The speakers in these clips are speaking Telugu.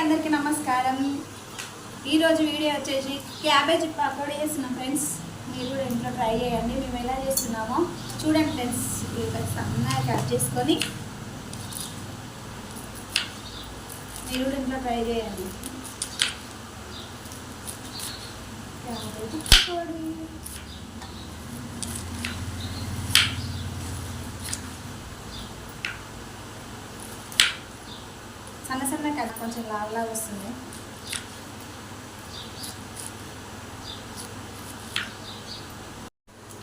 అందరికీ నమస్కారం. ఈరోజు వీడియో వచ్చేసి క్యాబేజీ పకోడీ చేస్తున్నాం ఫ్రెండ్స్. మీరు కూడా ఇంట్లో ట్రై చేయండి. మేము ఎలా చేస్తున్నామో చూడండి ఫ్రెండ్స్. సన్నగా కట్ చేసుకొని మీరు కూడా ఇంట్లో ట్రై చేయండి. క్యాబేజీ పకోడీ సన్న సన్న కట్ కొంచెం లాగా వస్తుంది.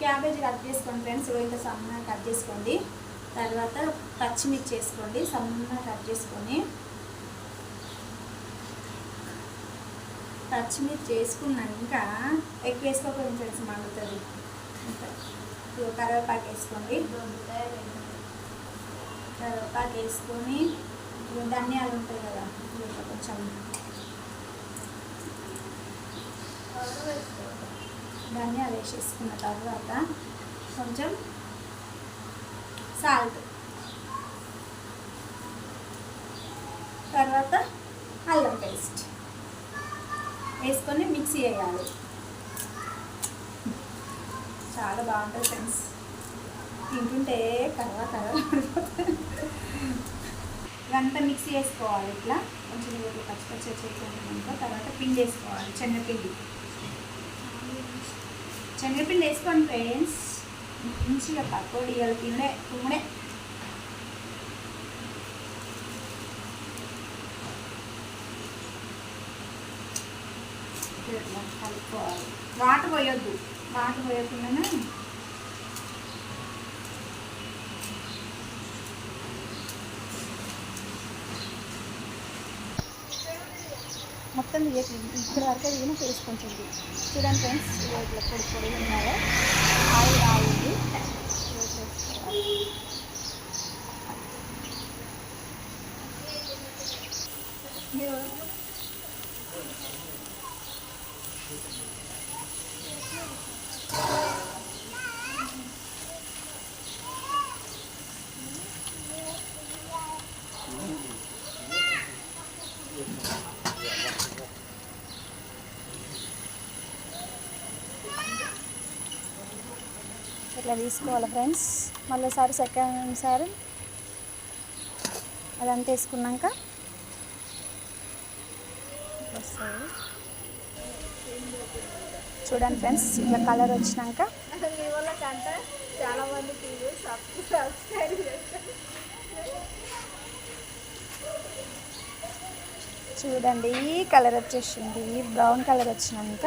క్యాబేజీ కట్ చేసుకోండి ఫ్రెండ్స్. ఇంత సన్నగా కట్ చేసుకోండి. తర్వాత పచ్చిమిర్చి వేసుకోండి, సన్నగా కట్ చేసుకొని. పచ్చిమిర్చి వేసుకున్నాక ఎక్కువ వేసుకోకపోయింది ఫ్రెండ్స్, మండుతుంది. కరివేపాకు వేసుకోండి. కరివేపాకు వేసుకొని ధనియాలు ఉంటాయి కదా, కొంచెం ధనియాలు వేసేసుకున్న తర్వాత కొంచెం సాల్ట్, తర్వాత అల్లం పేస్ట్ వేసుకొని మిక్సీ వేయాలి. చాలా బాగుంటుంది ఫ్రెండ్స్, తింటుంటే కర్ర ఇదంతా మిక్సీ వేసుకోవాలి. ఇట్లా కొంచెం పచ్చి పచ్చి చేసుకుంటున్నాక తర్వాత పిండి వేసుకోవాలి. శనగపిండి వేసుకోండి ఫ్రెండ్స్. మంచిగా పకోడీ తినే తుమ్ముడే. కలుపుకోవాలి. వాటర్ పోయొద్దుకుండానే మొత్తం ఇక్కడ వరకు దిగిన ఫేస్ కొంచెం చూడండి ఫ్రెండ్స్. ఇట్లా పొడి ఉన్నాయో ఆయిల్ రాయింది. ఇట్లా తీసుకోవాలి ఫ్రెండ్స్. మళ్ళీ సెకండ్ సారి అదంతా వేసుకున్నాక వస్తుంది. చూడండి ఫ్రెండ్స్, ఇట్లా కలర్ వచ్చినాక చూడండి కలర్ వచ్చేసింది. బ్రౌన్ కలర్ వచ్చినాక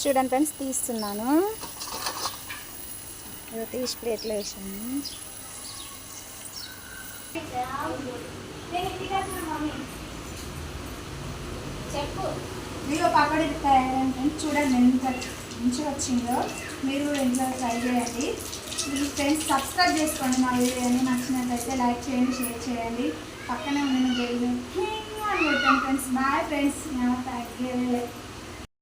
చూడండి ఫ్రెండ్స్, తీస్తున్నాను. తీసి ప్లేట్లో వేసాను. మీరు పకోడీ తయారైంది చూడండి ఎంత మంచిగా వచ్చిందో. మీరు ఇంట్లో ట్రై చేయండి. మీరు ఫ్రెండ్స్ సబ్స్క్రైబ్ చేసుకోండి. మా వీడియోని నచ్చినట్లయితే లైక్ చేయండి, షేర్ చేయండి. పక్కనే ఉన్న బెల్ అని పెట్టండి friends. Bye friends. Thank you.